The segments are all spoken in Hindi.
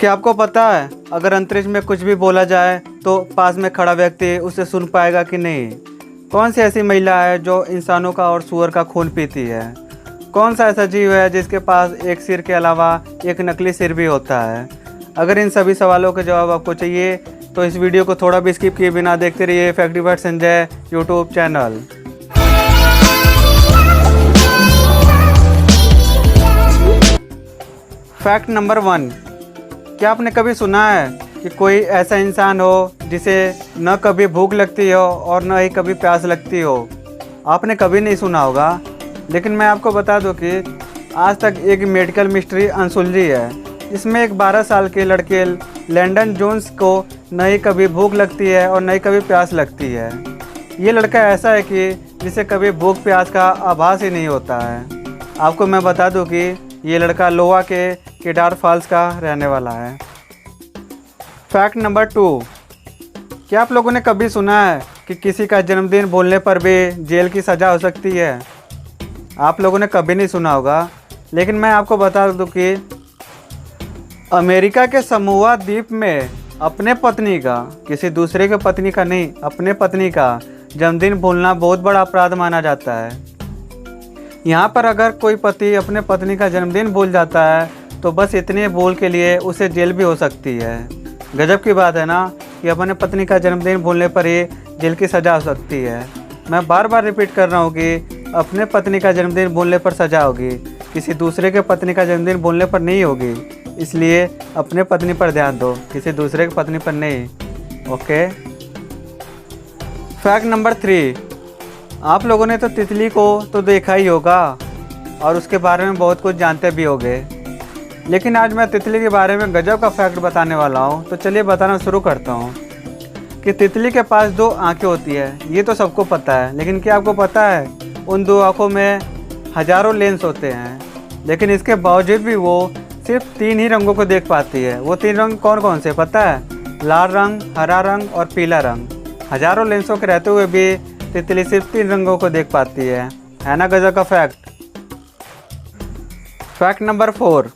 क्या आपको पता है अगर अंतरिक्ष में कुछ भी बोला जाए तो पास में खड़ा व्यक्ति उसे सुन पाएगा कि नहीं? कौन सी ऐसी महिला है जो इंसानों का और सूअर का खून पीती है? कौन सा ऐसा जीव है जिसके पास एक सिर के अलावा एक नकली सिर भी होता है? अगर इन सभी सवालों के जवाब आपको चाहिए तो इस वीडियो को थोड़ा भी स्किप किए बिना देखते रहिए fact bye Sanjay YouTube channel. Fact number 1। क्या आपने कभी सुना है कि कोई ऐसा इंसान हो जिसे न कभी भूख लगती हो और न ही कभी प्यास लगती हो? आपने कभी नहीं सुना होगा, लेकिन मैं आपको बता दूं कि आज तक एक मेडिकल मिस्ट्री अनसुलझी है। इसमें एक 12 साल के लड़के लैंडन जोन्स को न ही कभी भूख लगती है और न ही कभी प्यास लगती है। ये लड़का ऐसा है कि जिसे कभी भूख प्यास का आभास ही नहीं होता है। आपको मैं बता दूं कि ये लड़का लोवा के केदार फॉल्स का रहने वाला है। Fact number 2। क्या आप लोगों ने कभी सुना है कि किसी का जन्मदिन भूलने पर भी जेल की सज़ा हो सकती है? आप लोगों ने कभी नहीं सुना होगा, लेकिन मैं आपको बता दूं कि अमेरिका के समोआ द्वीप में अपने पत्नी का, किसी दूसरे के पत्नी का नहीं, अपने पत्नी का जन्मदिन भूलना बहुत बड़ा अपराध माना जाता है। यहाँ पर अगर कोई पति अपने पत्नी का जन्मदिन भूल जाता है तो बस इतने भूल के लिए उसे जेल भी हो सकती है। गजब की बात है ना कि अपने पत्नी का जन्मदिन भूलने पर ही जेल की सज़ा हो सकती है। मैं बार बार रिपीट कर रहा हूँ कि अपने पत्नी का जन्मदिन भूलने पर सज़ा होगी, किसी दूसरे के पत्नी का जन्मदिन भूलने पर नहीं होगी। इसलिए अपने पत्नी पर ध्यान दो, किसी दूसरे की पत्नी पर नहीं। ओके। Fact number 3। आप लोगों ने तो तितली को तो देखा ही होगा और उसके बारे में बहुत कुछ जानते भी होंगे, लेकिन आज मैं तितली के बारे में गजब का फैक्ट बताने वाला हूँ। तो चलिए बताना शुरू करता हूँ कि तितली के पास 2 आँखें होती है। ये तो सबको पता है, लेकिन क्या आपको पता है उन 2 आँखों में हज़ारों लेंस होते हैं, लेकिन इसके बावजूद भी वो सिर्फ 3 ही रंगों को देख पाती है। वो 3 रंग कौन कौन से पता है? लाल रंग, हरा रंग और पीला रंग। हज़ारों लेंसों के रहते हुए भी तितली सिर्फ 3 रंगों को देख पाती है ना गजब का फैक्ट। Fact number 4।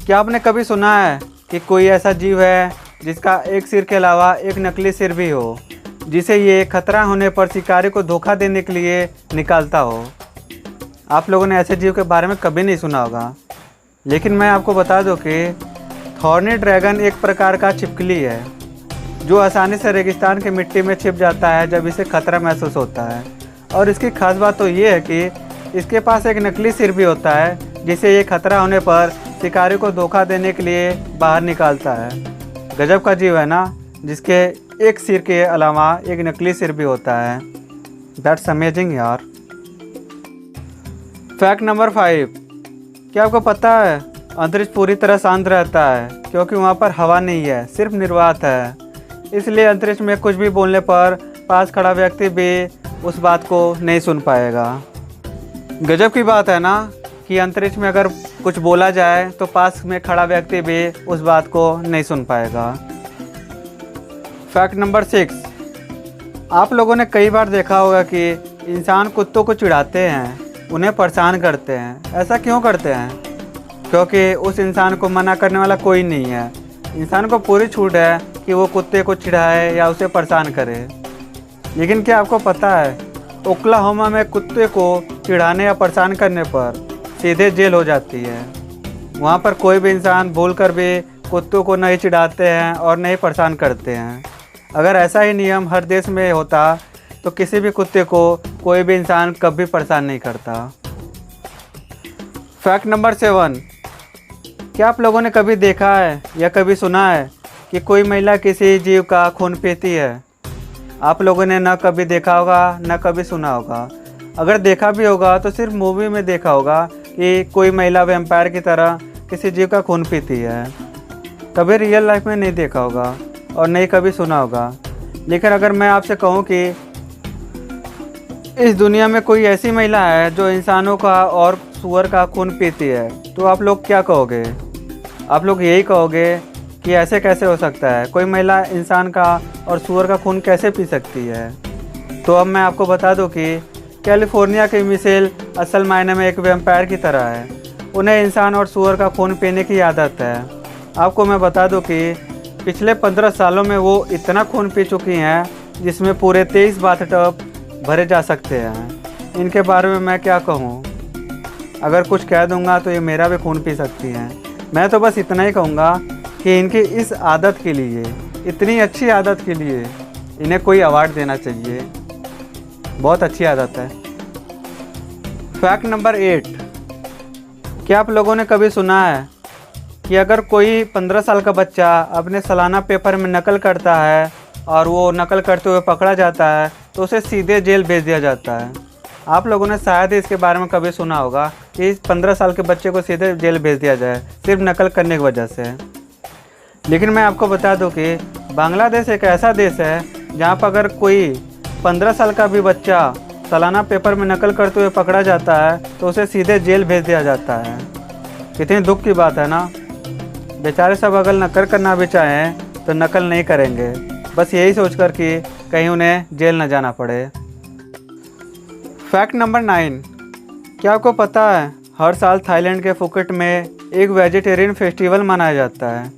क्या आपने कभी सुना है कि कोई ऐसा जीव है जिसका एक सिर के अलावा एक नकली सिर भी हो, जिसे ये खतरा होने पर शिकारी को धोखा देने के लिए निकालता हो? आप लोगों ने ऐसे जीव के बारे में कभी नहीं सुना होगा, लेकिन मैं आपको बता दूं कि थॉर्नी ड्रैगन एक प्रकार का छिपकली है जो आसानी से रेगिस्तान की मिट्टी में छिप जाता है जब इसे खतरा महसूस होता है। और इसकी खास बात तो ये है कि इसके पास एक नकली सिर भी होता है जिसे ये खतरा होने पर शिकारी को धोखा देने के लिए बाहर निकालता है। गजब का जीव है ना, जिसके एक सिर के अलावा एक नकली सिर भी होता है। दैट्स अमेजिंग यार। Fact number 5। क्या आपको पता है अंतरिक्ष पूरी तरह शांत रहता है क्योंकि वहाँ पर हवा नहीं है, सिर्फ निर्वात है। इसलिए अंतरिक्ष में कुछ भी बोलने पर पास खड़ा व्यक्ति भी उस बात को नहीं सुन पाएगा। गजब की बात है ना कि अंतरिक्ष में अगर कुछ बोला जाए तो पास में खड़ा व्यक्ति भी उस बात को नहीं सुन पाएगा। Fact number 6। आप लोगों ने कई बार देखा होगा कि इंसान कुत्तों को चिढ़ाते हैं, उन्हें परेशान करते हैं। ऐसा क्यों करते हैं? क्योंकि उस इंसान को मना करने वाला कोई नहीं है। इंसान को पूरी छूट है कि वो कुत्ते को चिढ़ाए या उसे परेशान करे। लेकिन क्या आपको पता है ओक्लाहोमा में कुत्ते को चिढ़ाने या परेशान करने पर सीधे जेल हो जाती है। वहाँ पर कोई भी इंसान भूल कर भी कुत्तों को नहीं चिढ़ाते हैं और नहीं परेशान करते हैं। अगर ऐसा ही नियम हर देश में होता तो किसी भी कुत्ते को कोई भी इंसान कभी परेशान नहीं करता। Fact number 7। क्या आप लोगों ने कभी देखा है या कभी सुना है कि कोई महिला किसी जीव का खून पीती है? आप लोगों ने ना कभी देखा होगा ना कभी सुना होगा। अगर देखा भी होगा तो सिर्फ मूवी में देखा होगा कि कोई महिला वैम्पायर की तरह किसी जीव का खून पीती है। कभी रियल लाइफ में नहीं देखा होगा और नहीं कभी सुना होगा। लेकिन अगर मैं आपसे कहूँ कि इस दुनिया में कोई ऐसी महिला है जो इंसानों का और सूअर का खून पीती है, तो आप लोग क्या कहोगे? आप लोग यही कहोगे कि ऐसे कैसे हो सकता है, कोई महिला इंसान का और सूअर का खून कैसे पी सकती है? तो अब मैं आपको बता दूं कि कैलिफोर्निया की मिशेल असल मायने में एक वैम्पायर की तरह है। उन्हें इंसान और सूअर का खून पीने की आदत है। आपको मैं बता दूं कि पिछले 15 सालों में वो इतना खून पी चुकी हैं जिसमें पूरे 23 बाथटब भरे जा सकते हैं। इनके बारे में मैं क्या कहूँ, अगर कुछ कह दूंगा तो ये मेरा भी खून पी सकती हैं। मैं तो बस इतना ही कहूँगा कि इनकी इस आदत के लिए, इतनी अच्छी आदत के लिए इन्हें कोई अवार्ड देना चाहिए। बहुत अच्छी आदत है। फैक्ट नंबर 8, क्या आप लोगों ने कभी सुना है कि अगर कोई 15 साल का बच्चा अपने सालाना पेपर में नकल करता है और वो नकल करते हुए पकड़ा जाता है तो उसे सीधे जेल भेज दिया जाता है। आप लोगों ने शायद इसके बारे में कभी सुना होगा कि 15 साल के बच्चे को सीधे जेल भेज दिया जाए सिर्फ नकल करने की वजह से। लेकिन मैं आपको बता दूं कि बांग्लादेश एक ऐसा देश है जहां पर अगर कोई 15 साल का भी बच्चा सालाना पेपर में नकल करते हुए पकड़ा जाता है तो उसे सीधे जेल भेज दिया जाता है। कितनी दुख की बात है ना। बेचारे सब अगर नकल करना भी चाहें तो नकल नहीं करेंगे, बस यही सोचकर कि कहीं उन्हें जेल न जाना पड़े। फैक्ट नंबर 9, क्या आपको पता है हर साल थाईलैंड के फुकेट में एक वेजिटेरियन फेस्टिवल मनाया जाता है।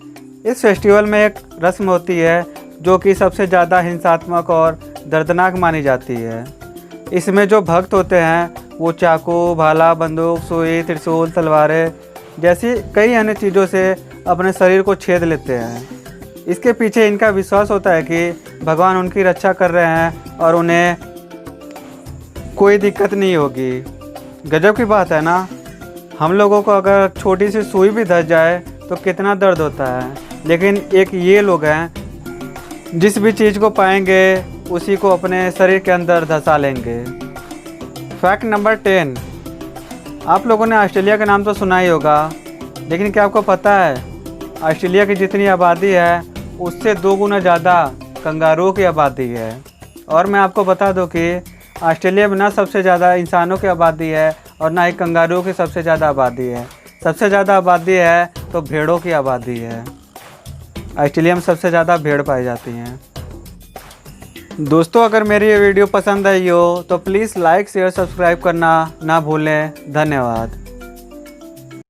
इस फेस्टिवल में एक रस्म होती है जो कि सबसे ज़्यादा हिंसात्मक और दर्दनाक मानी जाती है। इसमें जो भक्त होते हैं वो चाकू, भाला, बंदूक, सुई, त्रिशूल, तलवारें जैसी कई अन्य चीज़ों से अपने शरीर को छेद लेते हैं। इसके पीछे इनका विश्वास होता है कि भगवान उनकी रक्षा कर रहे हैं और उन्हें कोई दिक्कत नहीं होगी। गजब की बात है ना। हम लोगों को अगर छोटी सी सुई भी धस जाए तो कितना दर्द होता है, लेकिन एक ये लोग हैं जिस भी चीज़ को पाएंगे उसी को अपने शरीर के अंदर धंसा लेंगे। फैक्ट नंबर 10, आप लोगों ने ऑस्ट्रेलिया का नाम तो सुना ही होगा, लेकिन क्या आपको पता है ऑस्ट्रेलिया की जितनी आबादी है उससे 2 गुना ज़्यादा कंगारुओं की आबादी है। और मैं आपको बता दूं कि ऑस्ट्रेलिया में ना सबसे ज़्यादा इंसानों की आबादी है और ना ही कंगारुओं की सबसे ज़्यादा आबादी है। सबसे ज़्यादा आबादी है तो भेड़ों की आबादी है। ऑस्ट्रेलिया में सबसे ज़्यादा भेड़ पाई जाती हैं। दोस्तों, अगर मेरी ये वीडियो पसंद आई हो तो प्लीज़ लाइक, शेयर, सब्सक्राइब करना ना भूलें। धन्यवाद।